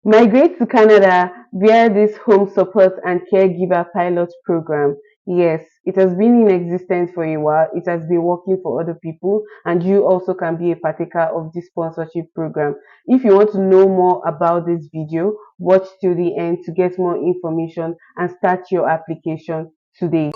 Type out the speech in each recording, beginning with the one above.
Migrate to Canada via this home support and caregiver pilot program. Yes, it has been in existence for a while. It has been working for other people, and you also can be a partaker of this sponsorship program. If you want to know more about this video, watch till the end to get more information and start your application today.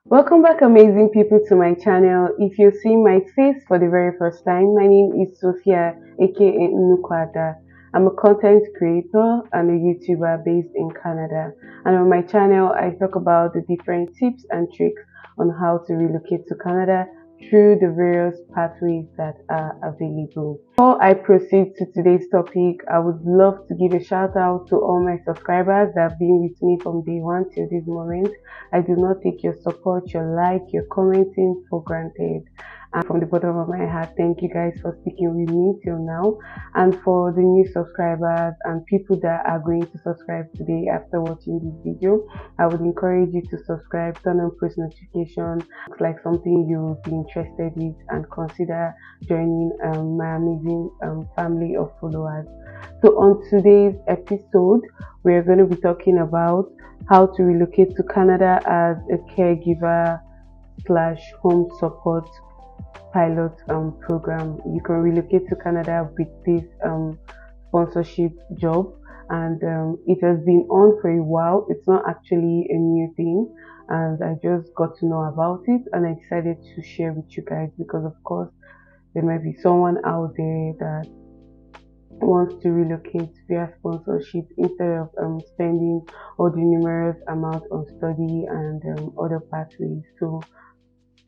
Welcome back, amazing people, to my channel. If you see my face for the very first time, my name is Sophia, aka NnukwuAda. I'm a content creator and a YouTuber based in Canada. And on my channel, I talk about the different tips and tricks on how to relocate to Canada through the various pathways that are available. Before I proceed to today's topic, I would love to give a shout out to all my subscribers that have been with me from day one till this moment. I do not take your support, your like, your commenting for granted. And from the bottom of my heart, thank you guys for sticking with me till now. And for the new subscribers and people that are going to subscribe today after watching this video, I would encourage you to subscribe, turn on post notifications. Looks like something you'll be interested in, and consider joining my amazing family of followers. So on today's episode, we're going to be talking about how to relocate to Canada as a caregiver slash home support pilot program. You can relocate to Canada with this sponsorship job, and it has been on for a while. It's not actually a new thing, and I just got to know about it, and I decided to share with you guys because, of course, there might be someone out there that wants to relocate via sponsorship instead of spending all the numerous amount on study and other pathways. So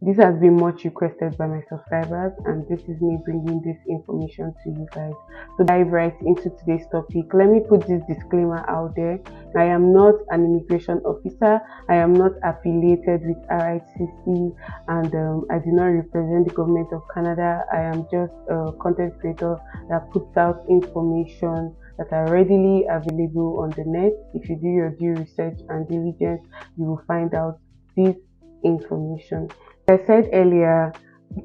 this has been much requested by my subscribers, and this is me bringing this information to you guys. So dive right into today's topic. Let me put this disclaimer out there. I am not an immigration officer. I am not affiliated with RICC, and I do not represent the government of Canada. I am just a content creator that puts out information that are readily available on the net. If you do your due research and diligence, you will find out this information. As I said earlier,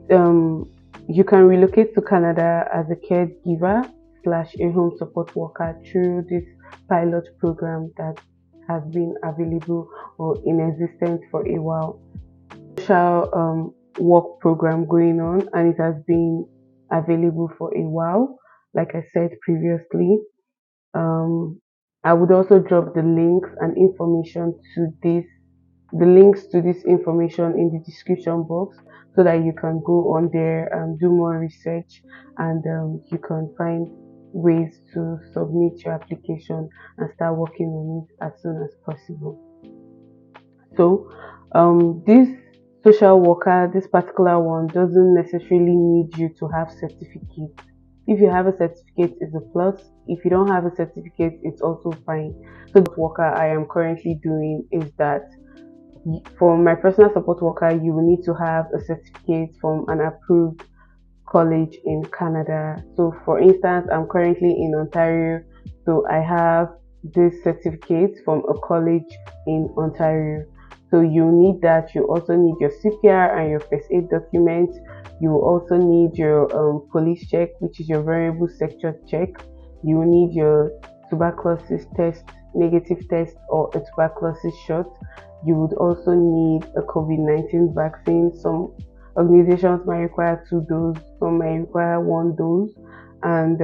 you can relocate to Canada as a caregiver slash a home support worker through this pilot program that has been available or in existence for a while. Social work program going on, and it has been available for a while, like I said previously. I would also drop the links and information to the links to this information in the description box, so that you can go on there and do more research, and you can find ways to submit your application and start working on it as soon as possible. So this social worker, this particular one, doesn't necessarily need you to have certificates. If you have a certificate, it's a plus. If you don't have a certificate, it's also fine. So the worker I am currently doing is that for my personal support worker, you will need to have a certificate from an approved college in Canada. So for instance, I'm currently in Ontario, so I have this certificate from a college in Ontario. So you need that. You also need your CPR and your first aid document. You also need your police check, which is your variable sector check. You will need your tuberculosis test, negative test, or a tuberculosis shot. You would also need a COVID-19 vaccine. Some organizations might require 2 doses, some might require 1 dose, and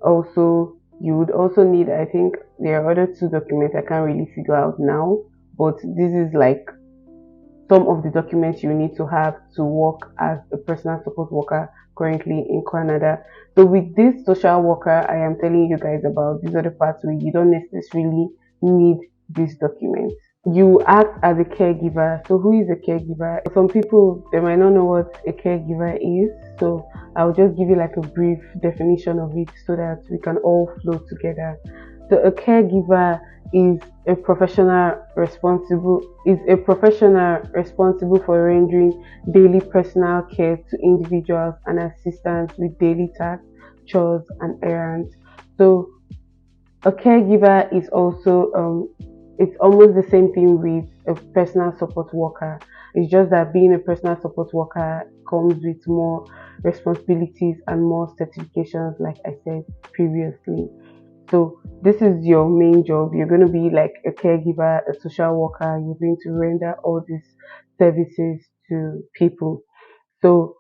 also you would also need, I think there are other 2 documents I can't really figure out now, but this is like some of the documents you need to have to work as a personal support worker currently in Canada. So with this social worker I am telling you guys about, these are the parts where you don't necessarily need these documents. You act as a caregiver. So who is a caregiver? Some people, they might not know what a caregiver is, so I'll just give you like a brief definition of it so that we can all flow together. So a caregiver is a professional responsible for rendering daily personal care to individuals and assistance with daily tasks, chores, and errands. So a caregiver is also it's almost the same thing with a personal support worker. It's just that being a personal support worker comes with more responsibilities and more certifications, like I said previously. So this is your main job. You're going to be like a caregiver, a social worker. You're going to render all these services to people. So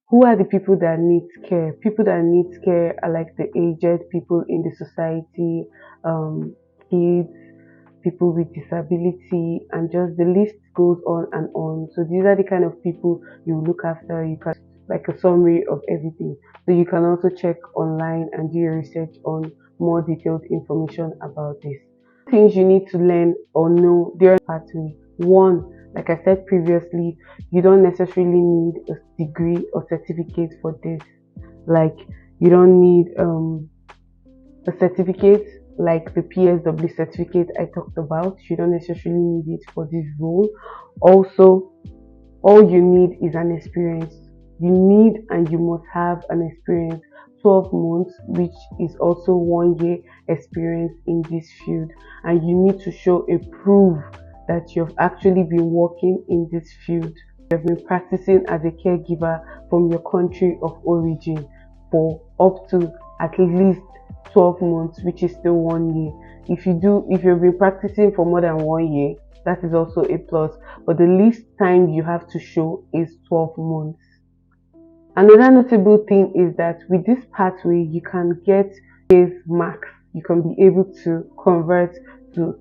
who are the people that need care? People that need care are like the aged people in the society, kids, people with disability, and just the list goes on and on. So these are the kind of people you look after. You can like a summary of everything. So you can also check online and do your research on more detailed information about this. Things you need to learn or know during pathway. One, like I said previously, you don't necessarily need a degree or certificate for this. Like you don't need a certificate like the PSW certificate I talked about. You don't necessarily need it for this role. Also, all you need is an experience. You need and you must have an experience. 12 months, which is also 1 year experience in this field, and you need to show a proof that you've actually been working in this field. You've been practicing as a caregiver from your country of origin for up to at least 12 months, which is still 1 year. If you've been practicing for more than 1 year, that is also a plus, but the least time you have to show is 12 months. Another notable thing is that with this pathway, you can get days max. You can be able to convert to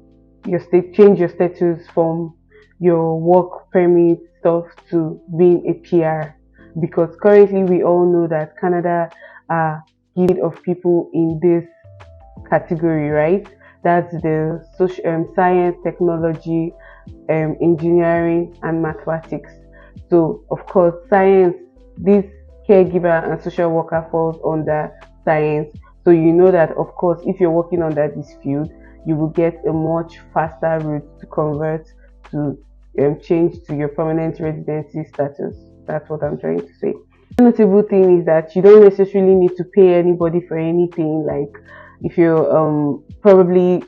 your state, change your status from your work permit stuff to being a PR. Because currently we all know that Canada are giving of people in this category, right? That's the social, science, technology, engineering, and mathematics. So, of course, science, this caregiver and social worker falls under science. So, you know that, of course, if you're working under this field, you will get a much faster route to convert to change to your permanent residency status. That's what I'm trying to say. The notable thing is that you don't necessarily need to pay anybody for anything. Like if you're probably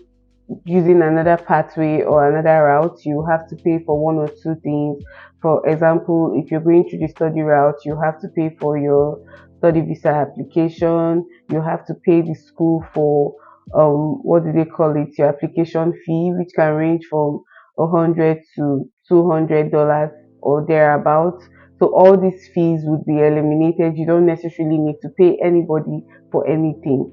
using another pathway or another route, you have to pay for one or two things. For example, if you're going through the study route, you have to pay for your study visa application. You have to pay the school for what do they call it, your application fee, which can range from $100 to $200 or thereabouts. So all these fees would be eliminated. You don't necessarily need to pay anybody for anything.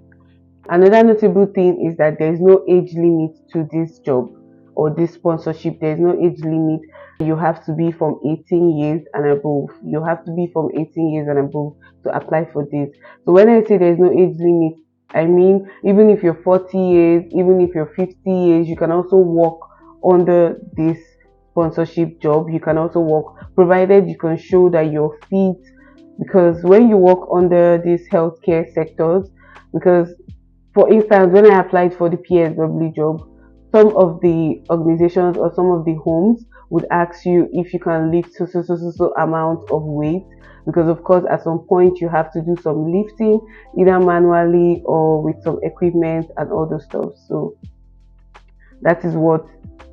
Another notable thing is that there is no age limit to this job or this sponsorship. There is no age limit. You have to be from 18 years and above. You have to be from 18 years and above to apply for this. So when I say there is no age limit, I mean even if you're 40 years, even if you're 50 years, you can also work under this sponsorship job. You can also work provided you can show that you're fit, because when you work under these healthcare sectors, because for instance, when I applied for the PSW job, some of the organizations or some of the homes would ask you if you can lift so amount of weight, because of course at some point you have to do some lifting either manually or with some equipment and all those stuff. So that is what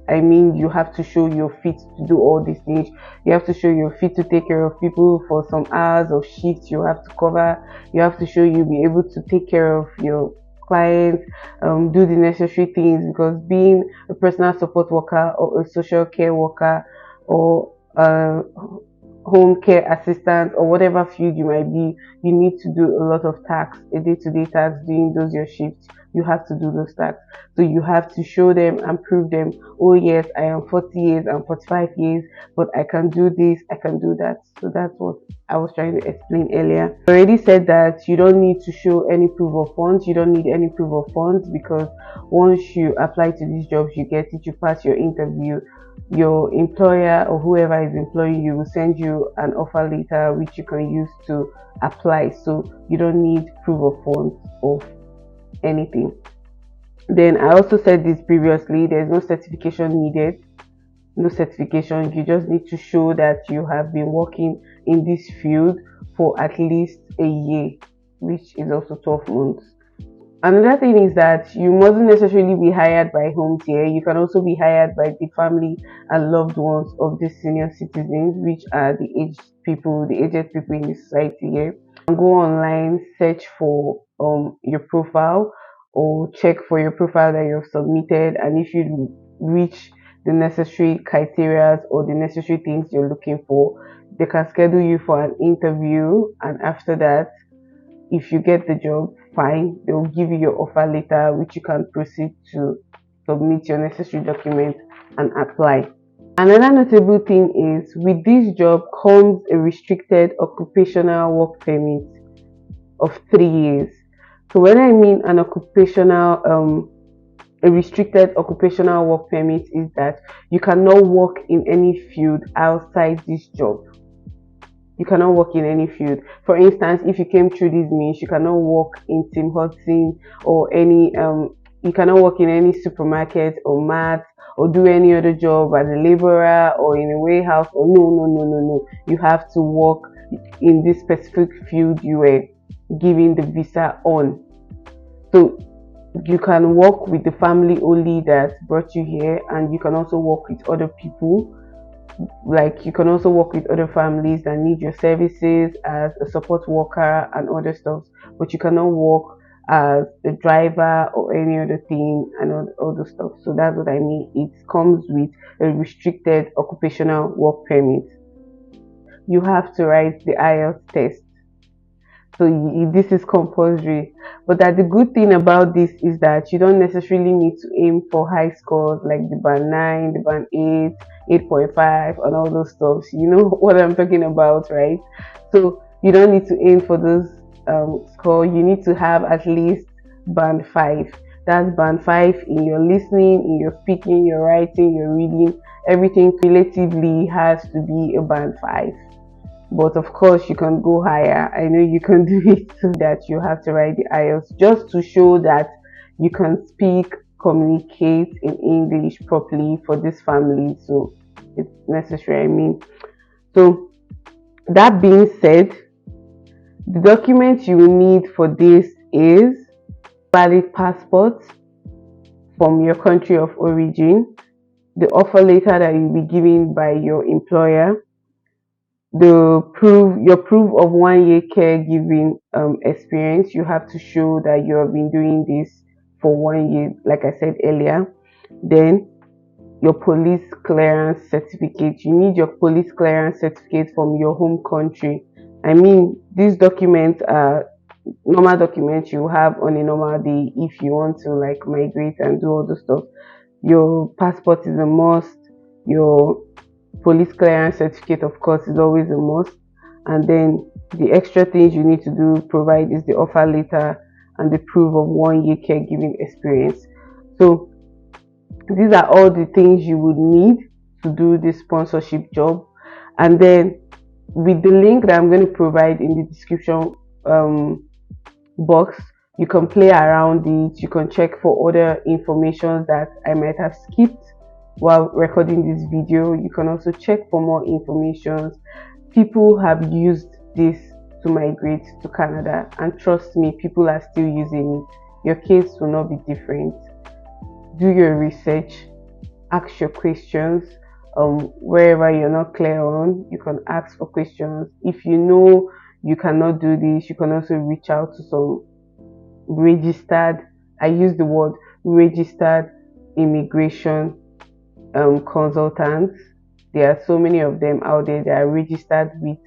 I mean. You have to show you're fit to do all these things. You have to show you're fit to take care of people for some hours of shifts you have to cover. You have to show you'll be able to take care of your clients, do the necessary things, because being a personal support worker or a social care worker or a home care assistant or whatever field you might be, you need to do a lot of tasks, a day-to-day tasks, doing those your shifts. You have to do those tasks. So you have to show them and prove them, oh yes, I am 40 years, I'm 45 years, but I can do this, I can do that. So that's what I was trying to explain earlier. I already said that you don't need to show any proof of funds. You don't need any proof of funds, because once you apply to these jobs, you get it, you pass your interview, your employer or whoever is employing you will send you an offer letter which you can use to apply. So you don't need proof of funds of anything. Then I also said this previously, there's no certification needed. No certification, you just need to show that you have been working in this field for at least a year, which is also 12 months. Another thing is that you mustn't necessarily be hired by homes here. You can also be hired by the family and loved ones of the senior citizens, which are the aged people in the society here. And go online, search for your profile, or check for your profile that you've submitted, and if you reach the necessary criteria or the necessary things you're looking for, they can schedule you for an interview, and after that, if you get the job, fine, they'll give you your offer letter, which you can proceed to submit your necessary documents and apply. Another notable thing is with this job comes a restricted occupational work permit of 3 years. So when I mean a restricted occupational work permit is that you cannot work in any field outside this job. You cannot work in any field. For instance, if you came through this means, you cannot work in Tim Hortons or you cannot work in any supermarket or mart or do any other job as a laborer or in a warehouse or no. You have to work in this specific field you were given the visa on. So you can work with the family only that brought you here, and you can also work with other people, like you can also work with other families that need your services as a support worker and other stuff, but you cannot work as a driver or any other thing and all those stuff. So that's what I mean. It comes with a restricted occupational work permit. You have to write the IELTS test, so this is compulsory. But that the good thing about this is that you don't necessarily need to aim for high scores like the band 9, the band 8, 8.5, and all those stuff. You know what I'm talking about, right? So you don't need to aim for those score. You need to have at least band 5. That's band 5 in your listening, in your speaking, your writing, your reading. Everything relatively has to be a band 5, but of course you can go higher. I know you can do it. So that you have to write the IELTS just to show that you can speak, communicate in English properly for this family. So it's necessary, I mean. So that being said, the documents you will need for this is valid passport from your country of origin, the offer letter that you'll be given by your employer, your proof of 1 year caregiving experience. You have to show that you have been doing this for 1 year, like I said earlier. Then your police clearance certificate. You need your police clearance certificate from your home country. I mean, these documents are normal documents you have on a normal day if you want to like migrate and do all the stuff. Your passport is a must. Your police clearance certificate, of course, is always a must. And then the extra things you need to do provide is the offer letter and the proof of 1 year caregiving experience. So these are all the things you would need to do this sponsorship job. And then with the link that I'm going to provide in the description box, you can play around it. You can check for other information that I might have skipped while recording this video. You can also check for more information. People have used this to migrate to Canada, and trust me, people are still using it. Your case will not be different. Do your research, ask your questions. Wherever you're not clear on, you can ask for questions. If you know you cannot do this, you can also reach out to some registered, I use the word registered immigration consultants. There are so many of them out there that are registered with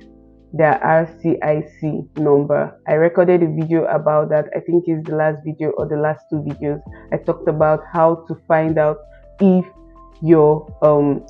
their RCIC number. I recorded a video about that. I think it's the last video or the last 2 videos. I talked about how to find out if your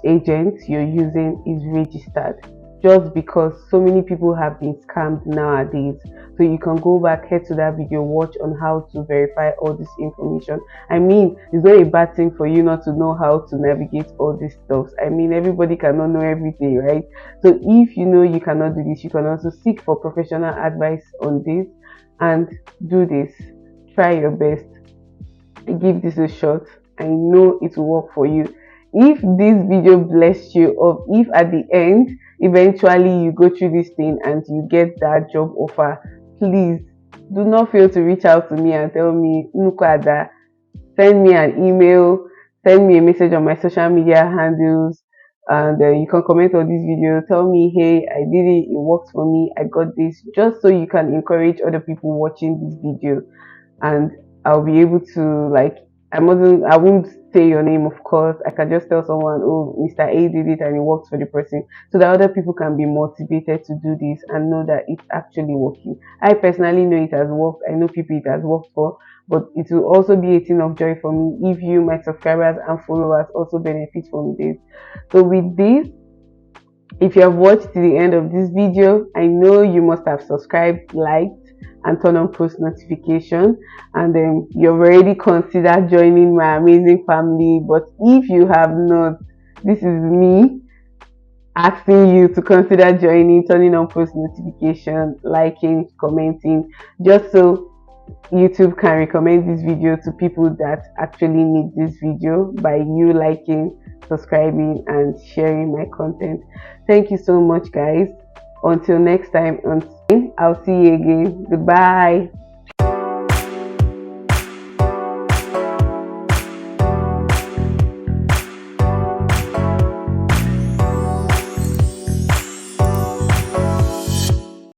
agent you're using is registered, just because so many people have been scammed nowadays. So you can go back, head to that video, watch on how to verify all this information. I mean, it's not a bad thing for you not to know how to navigate all this stuff. I mean, everybody cannot know everything, right? So if you know you cannot do this, you can also seek for professional advice on this and do this. Try your best. Give this a shot. I know it will work for you. If this video blessed you, or if at the end eventually you go through this thing and you get that job offer, please do not fail to reach out to me and tell me, NnukwuAda, send me an email, send me a message on my social media handles, and you can comment on this video. Tell me, hey, I did it, it worked for me, I got this, just so you can encourage other people watching this video. And I'll be able to, like, I won't say your name, of course. I can just tell someone, oh, Mr. A did it and it works for the person, so that other people can be motivated to do this and know that it's actually working. I personally know it has worked. I know people it has worked for, but it will also be a thing of joy for me if you, my subscribers and followers, also benefit from this. So with this, if you have watched to the end of this video, I know you must have subscribed, liked, and turn on post notification, and then you've already considered joining my amazing family. But if you have not, this is me asking you to consider joining, turning on post notification, liking, commenting, just so YouTube can recommend this video to people that actually need this video by you liking, subscribing, and sharing my content. Thank you so much, guys. Until next time, I'll see you again. Goodbye.